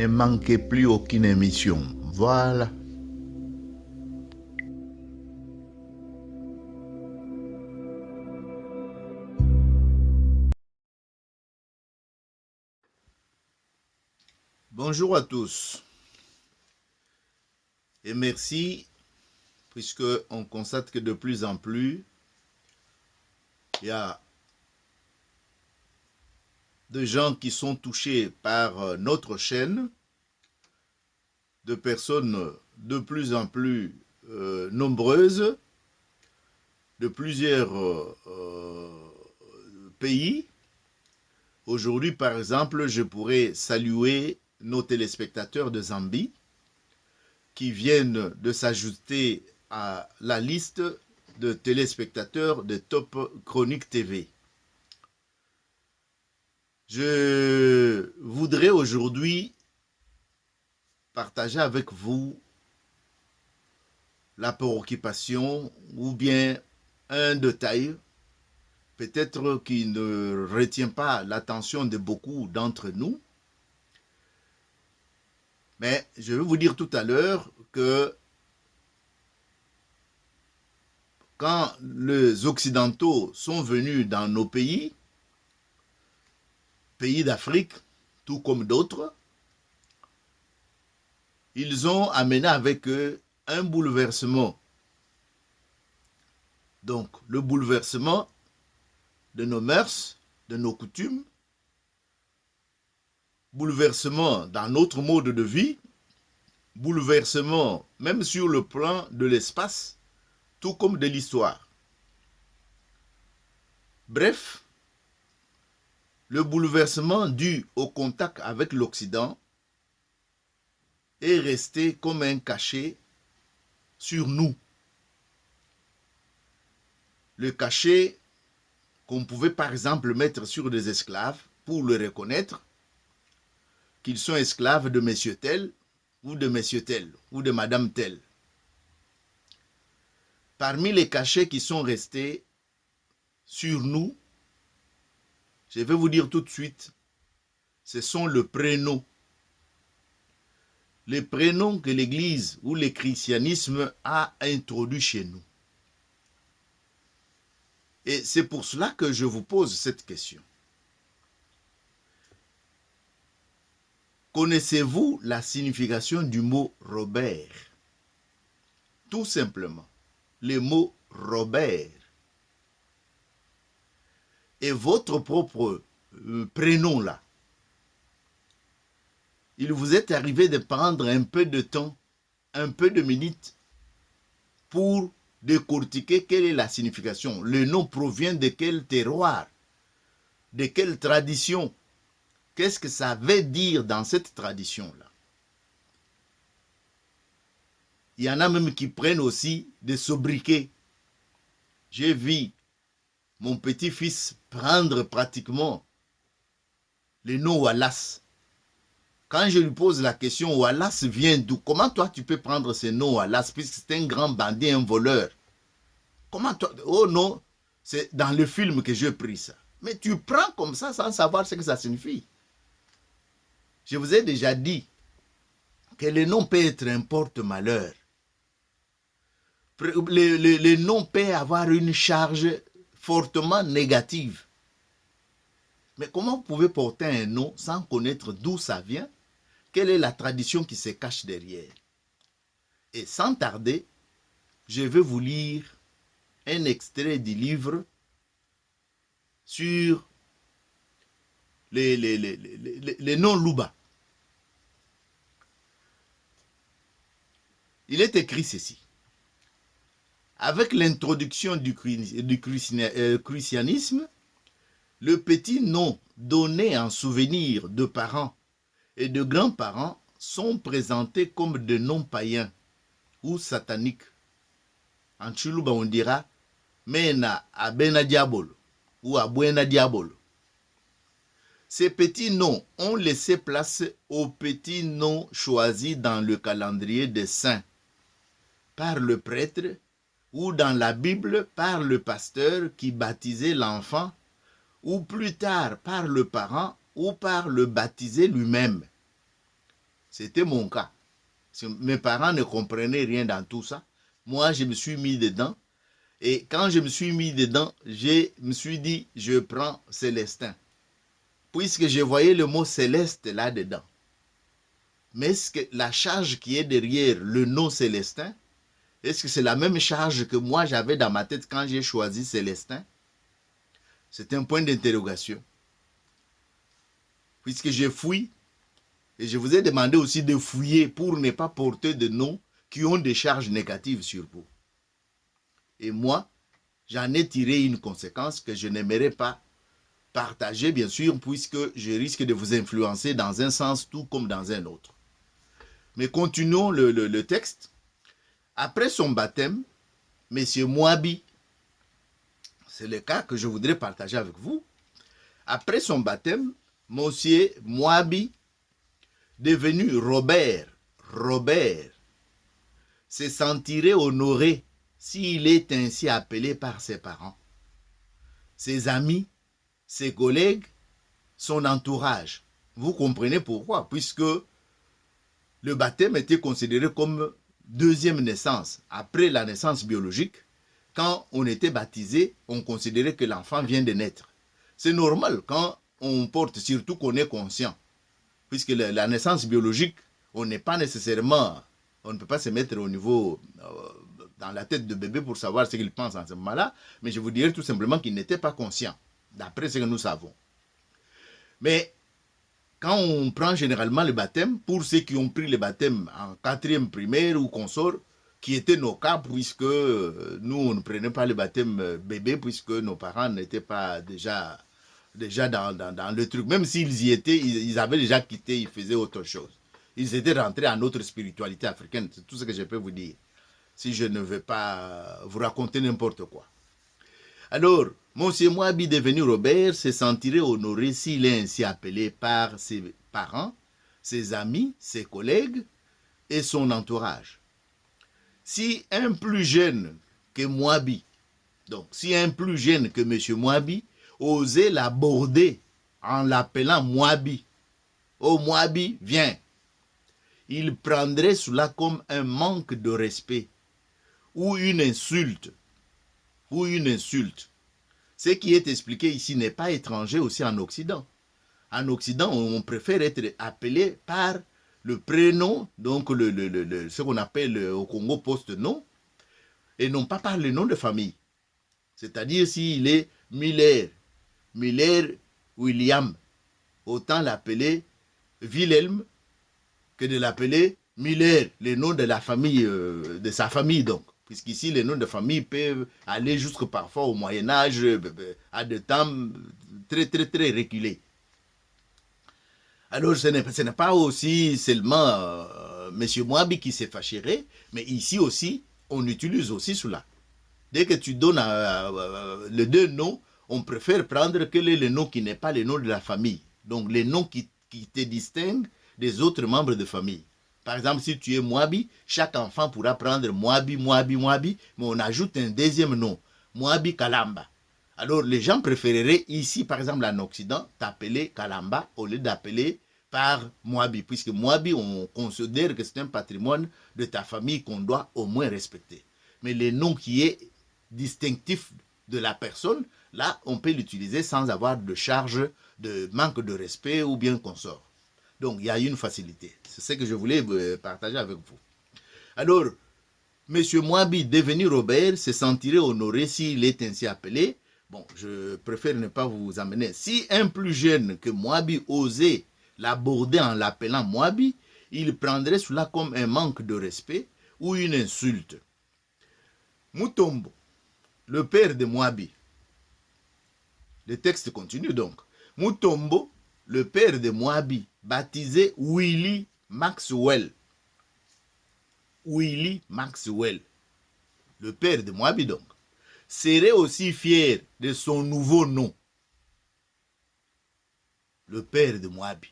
Ne manquez plus aucune émission. Voilà. Bonjour à tous. Et merci, puisque on constate que de plus en plus, il y a de gens qui sont touchés par notre chaîne, de personnes de plus en plus nombreuses, de plusieurs pays. Aujourd'hui, par exemple, je pourrais saluer nos téléspectateurs de Zambie qui viennent de s'ajouter à la liste de téléspectateurs de Top Chronique TV. Je voudrais aujourd'hui partager avec vous la préoccupation ou bien un détail peut-être qui ne retient pas l'attention de beaucoup d'entre nous. Mais je vais vous dire tout à l'heure que quand les Occidentaux sont venus dans nos pays d'Afrique, tout comme d'autres, ils ont amené avec eux un bouleversement. Donc, le bouleversement de nos mœurs, de nos coutumes, bouleversement dans notre mode de vie, bouleversement même sur le plan de l'espace, tout comme de l'histoire. Bref, le bouleversement dû au contact avec l'Occident est resté comme un cachet sur nous. Le cachet qu'on pouvait par exemple mettre sur des esclaves pour le reconnaître, qu'ils sont esclaves de monsieur tel, ou de monsieur tel, ou de madame tel. Parmi les cachets qui sont restés sur nous, je vais vous dire tout de suite, ce sont les prénoms. Les prénoms que l'Église ou le christianisme a introduits chez nous. Et c'est pour cela que je vous pose cette question. Connaissez-vous la signification du mot Robert? Tout simplement, le mot Robert. Et votre propre prénom là, il vous est arrivé de prendre un peu de temps, un peu de minutes pour décortiquer quelle est la signification. Le nom provient de quel terroir, de quelle tradition. Qu'est-ce que ça veut dire dans cette tradition-là? Il y en a même qui prennent aussi des sobriquets. J'ai vu mon petit-fils prendre pratiquement le nom Wallace. Quand je lui pose la question, Wallace vient d'où? Comment toi tu peux prendre ce nom Wallace puisque c'est un grand bandit, un voleur? Comment toi? Oh non, c'est dans le film que j'ai pris ça. Mais tu prends comme ça sans savoir ce que ça signifie. Je vous ai déjà dit que le nom peut être un porte-malheur. Le nom peut avoir une charge fortement négative. Mais comment vous pouvez porter un nom sans connaître d'où ça vient? Quelle est la tradition qui se cache derrière? Et sans tarder, je vais vous lire un extrait du livre sur les noms Luba. Il est écrit ceci. Avec l'introduction du christianisme, le petit nom donné en souvenir de parents et de grands-parents sont présentés comme des noms païens ou sataniques. En Chuluba, on dira Mena Abena Diabolo ou Abuena Diabolo. Ces petits noms ont laissé place aux petits noms choisis dans le calendrier des saints par le prêtre ou dans la Bible par le pasteur qui baptisait l'enfant ou plus tard par le parent ou par le baptisé lui-même. C'était mon cas. Mes parents ne comprenaient rien dans tout ça. Moi, je me suis mis dedans. Et quand je me suis mis dedans, je me suis dit, je prends Célestin. Puisque je voyais le mot Céleste là-dedans. Mais est-ce que la charge qui est derrière le nom Célestin, est-ce que c'est la même charge que moi j'avais dans ma tête quand j'ai choisi Célestin? C'est un point d'interrogation. Puisque je fouille, et je vous ai demandé aussi de fouiller pour ne pas porter de noms qui ont des charges négatives sur vous. Et moi, j'en ai tiré une conséquence que je n'aimerais pas partager, bien sûr, puisque je risque de vous influencer dans un sens tout comme dans un autre. Mais continuons le texte. Après son baptême, M. Moabi, c'est le cas que je voudrais partager avec vous. Après son baptême, M. Moabi, devenu Robert, se sentirait honoré s'il est ainsi appelé par ses parents, ses amis, ses collègues, son entourage. Vous comprenez pourquoi? Puisque le baptême était considéré comme deuxième naissance. Après la naissance biologique, quand on était baptisé, on considérait que l'enfant vient de naître. C'est normal quand on porte, surtout qu'on est conscient. Puisque la naissance biologique, on n'est pas nécessairement, on ne peut pas se mettre au niveau, dans la tête de bébé pour savoir ce qu'il pense en ce moment-là, mais je vous dirais tout simplement qu'il n'était pas conscient, d'après ce que nous savons. Mais quand on prend généralement le baptême, pour ceux qui ont pris le baptême en 4e primaire ou consort, qui était nos cas, puisque nous, on ne prenait pas le baptême bébé, puisque nos parents n'étaient pas déjà dans le truc. Même s'ils y étaient, ils avaient déjà quitté, ils faisaient autre chose. Ils étaient rentrés à notre spiritualité africaine. C'est tout ce que je peux vous dire. Si je ne veux pas vous raconter n'importe quoi. Alors, Monsieur Moabi devenu Robert se sentirait honoré s'il est ainsi appelé par ses parents, ses amis, ses collègues et son entourage. Si un plus jeune que Moabi, donc si un plus jeune que M. Moabi, osait l'aborder en l'appelant Moabi, oh Moabi, viens, il prendrait cela comme un manque de respect ou une insulte. Ce qui est expliqué ici n'est pas étranger aussi en Occident. En Occident, on préfère être appelé par le prénom, donc ce qu'on appelle au Congo post-nom, et non pas par le nom de famille. C'est-à-dire s'il est Miller William, autant l'appeler Wilhelm que de l'appeler Miller, le nom de la famille, de sa famille donc. Puisqu'ici, les noms de famille peuvent aller jusque parfois au Moyen-Âge, à des temps très reculés. Alors, ce n'est pas aussi seulement M. Moabi qui s'est fâcherait, mais ici aussi, on utilise aussi cela. Dès que tu donnes les deux noms, on préfère prendre quel est le nom qui n'est pas le nom de la famille. Donc, les noms qui te distinguent des autres membres de famille. Par exemple, si tu es Moabi, chaque enfant pourra prendre Moabi, mais on ajoute un deuxième nom, Moabi Kalamba. Alors, les gens préféreraient ici, par exemple en Occident, t'appeler Kalamba au lieu d'appeler par Moabi, puisque Moabi, on considère que c'est un patrimoine de ta famille qu'on doit au moins respecter. Mais le nom qui est distinctif de la personne, là, on peut l'utiliser sans avoir de charge de manque de respect ou bien consort. Donc, il y a une facilité. C'est ce que je voulais partager avec vous. Alors, M. Moabi, devenu Robert, se sentirait honoré s'il est ainsi appelé. Bon, je préfère ne pas vous amener. Si un plus jeune que Moabi osait l'aborder en l'appelant Moabi, il prendrait cela comme un manque de respect ou une insulte. Mutombo, le père de Moabi. Le texte continue donc. Mutombo, le père de Moabi, baptisé Willie Maxwell. Willie Maxwell, le père de Moabi donc, serait aussi fier de son nouveau nom. Le père de Moabi,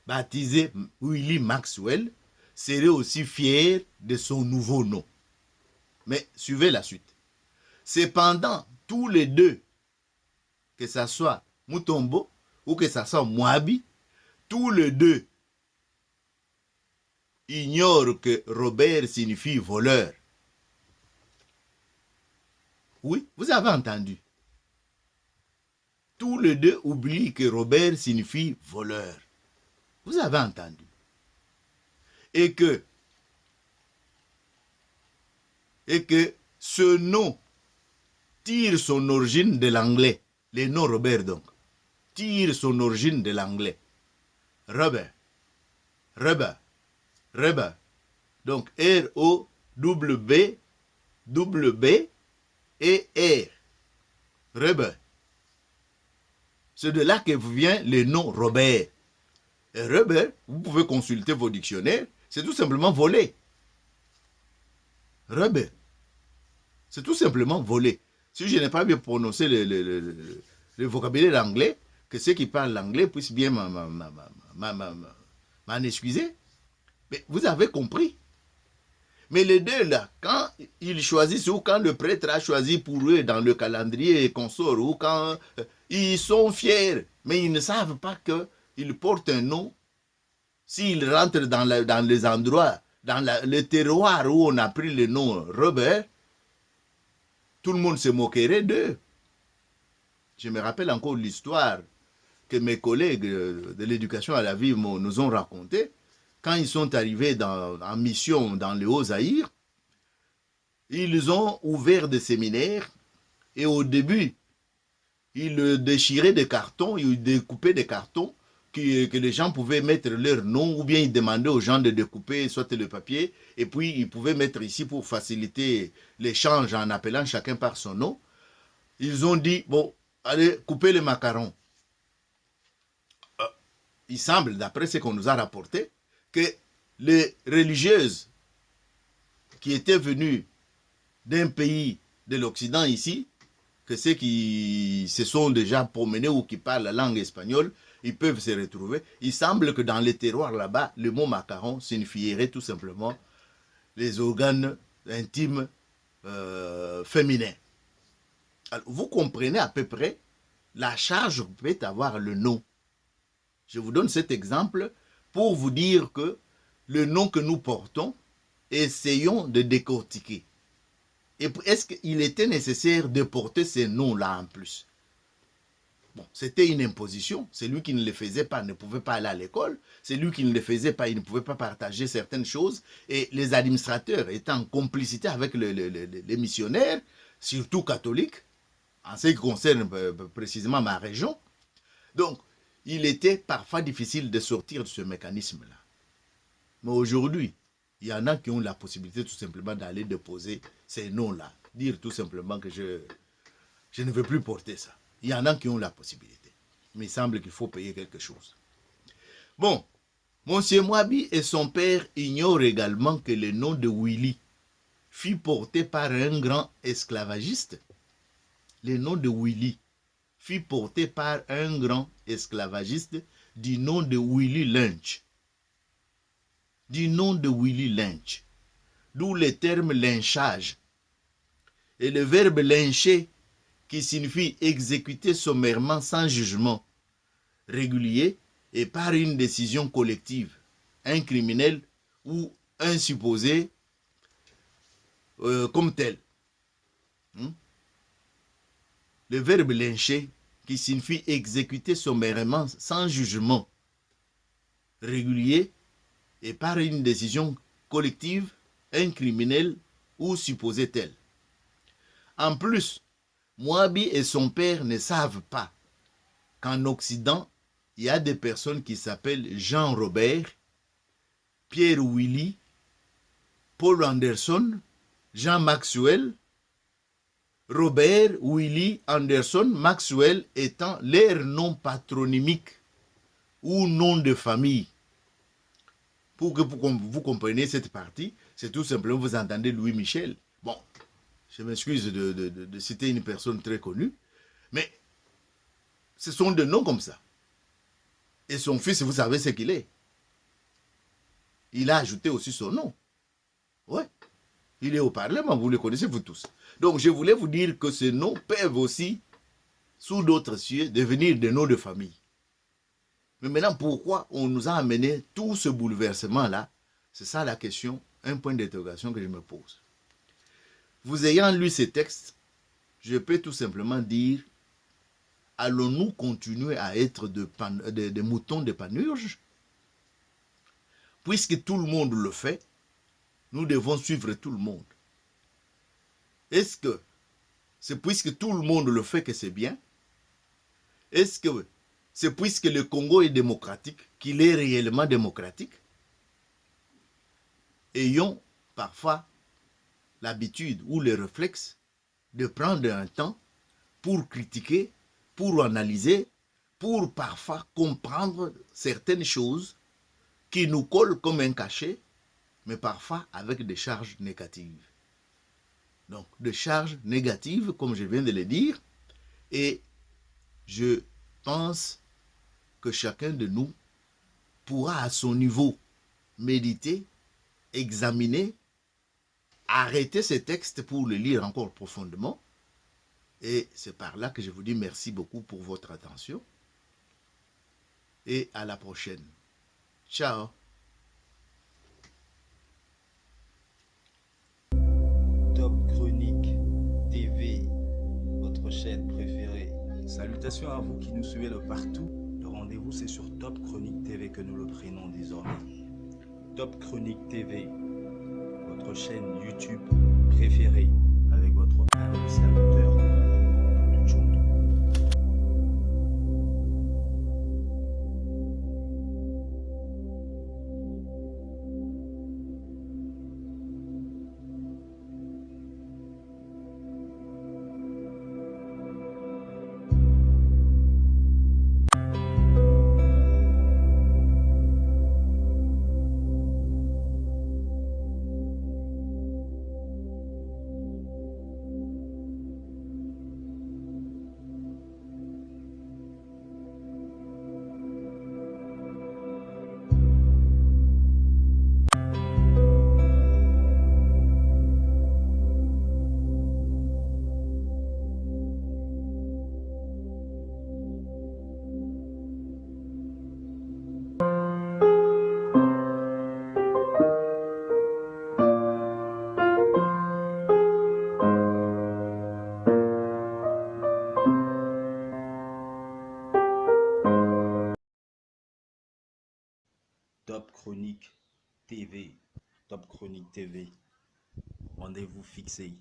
baptisé Willie Maxwell, serait aussi fier de son nouveau nom. Mais suivez la suite. Cependant, tous les deux, que ce soit Mutombo ou que ce soit Moabi, tous les deux ignore que Robert signifie voleur. Oui, vous avez entendu. Tous les deux oublient que Robert signifie voleur. Vous avez entendu. Et que ce nom tire son origine de l'anglais. Les noms Robert donc tire son origine de l'anglais. Robert. Robert. Robert. Donc R-O-W-B-W-B-E-R. Robert. C'est de là que vient le nom Robert. Et Robert, vous pouvez consulter vos dictionnaires, c'est tout simplement voler. Robert. C'est tout simplement voler. Si je n'ai pas bien prononcé le vocabulaire anglais, que ceux qui parlent l'anglais puissent bien m'en excuser. Mais vous avez compris. Mais les deux là, quand ils choisissent ou quand le prêtre a choisi pour eux dans le calendrier et consort, ou quand ils sont fiers, mais ils ne savent pas qu'ils portent un nom. S'ils rentrent dans les endroits, dans le terroir où on a pris le nom Robert, tout le monde se moquerait d'eux. Je me rappelle encore l'histoire que mes collègues de l'éducation à la vie nous ont racontée. Quand ils sont arrivés en mission dans le Haut-Zaïre, ils ont ouvert des séminaires et au début, ils déchiraient des cartons, ils découpaient des cartons que les gens pouvaient mettre leur nom ou bien ils demandaient aux gens de découper soit le papier et puis ils pouvaient mettre ici pour faciliter l'échange en appelant chacun par son nom. Ils ont dit, bon, allez, coupez les macarons. Il semble, d'après ce qu'on nous a rapporté, que les religieuses qui étaient venues d'un pays de l'Occident ici, que ceux qui se sont déjà promenés ou qui parlent la langue espagnole, ils peuvent se retrouver. Il semble que dans les terroirs là-bas, le mot macaron signifierait tout simplement les organes intimes féminins. Alors, vous comprenez à peu près la charge que peut avoir le nom. Je vous donne cet exemple pour vous dire que le nom que nous portons, essayons de décortiquer. Et est-ce qu'il était nécessaire de porter ces noms-là en plus? Bon, c'était une imposition. Celui qui ne le faisait pas ne pouvait pas aller à l'école. Celui qui ne le faisait pas, il ne pouvait pas partager certaines choses. Et les administrateurs étaient en complicité avec les missionnaires, surtout catholiques, en ce qui concerne précisément ma région. Donc, il était parfois difficile de sortir de ce mécanisme-là. Mais aujourd'hui, il y en a qui ont la possibilité tout simplement d'aller déposer ces noms-là. Dire tout simplement que je ne veux plus porter ça. Il y en a qui ont la possibilité. Mais il semble qu'il faut payer quelque chose. Bon, Monsieur Mouabi et son père ignorent également que le nom de Willy fut porté par un grand esclavagiste. Le nom de Willy fut porté par un grand esclavagiste du nom de Willy Lynch. Du nom de Willy Lynch. D'où le terme lynchage. Et le verbe lyncher, qui signifie exécuter sommairement sans jugement régulier et par une décision collective, un criminel ou un supposé comme tel. Le verbe lyncher, qui signifie exécuter sommairement sans jugement régulier et par une décision collective, un criminel ou supposé tel. En plus, Mouabi et son père ne savent pas qu'en Occident, il y a des personnes qui s'appellent Jean Robert, Pierre Willy, Paul Anderson, Jean Maxwell, Robert, Willy, Anderson, Maxwell étant leur nom patronymique ou nom de famille. Pour que vous compreniez cette partie, c'est tout simplement, vous entendez Louis Michel. Bon, je m'excuse de citer une personne très connue, mais ce sont des noms comme ça. Et son fils, vous savez ce qu'il est. Il a ajouté aussi son nom. Ouais. Il est au Parlement, vous le connaissez vous tous. Donc je voulais vous dire que ces noms peuvent aussi, sous d'autres cieux, devenir des noms de famille. Mais maintenant, pourquoi on nous a amené tout ce bouleversement-là C'est ça la question, un point d'interrogation que je me pose. Vous ayant lu ces textes, je peux tout simplement dire, allons-nous continuer à être des moutons de panurge? Puisque tout le monde le fait, nous devons suivre tout le monde. Est-ce que c'est puisque tout le monde le fait que c'est bien? Est-ce que c'est puisque le Congo est démocratique qu'il est réellement démocratique? Ayons parfois l'habitude ou le réflexe de prendre un temps pour critiquer, pour analyser, pour parfois comprendre certaines choses qui nous collent comme un cachet, mais parfois avec des charges négatives. Donc, des charges négatives, comme je viens de le dire, et je pense que chacun de nous pourra à son niveau méditer, examiner, arrêter ces textes pour le lire encore profondément. Et c'est par là que je vous dis merci beaucoup pour votre attention. Et à la prochaine. Ciao. Top Chronique TV, votre chaîne préférée. Salutations à vous qui nous suivez de partout. Le rendez-vous c'est sur Top Chronique TV que nous le prenons désormais. Top Chronique TV, votre chaîne YouTube préférée avec votre humble serviteur Tchoundo. Top Chronique TV, Top Chronique TV, rendez-vous fixé.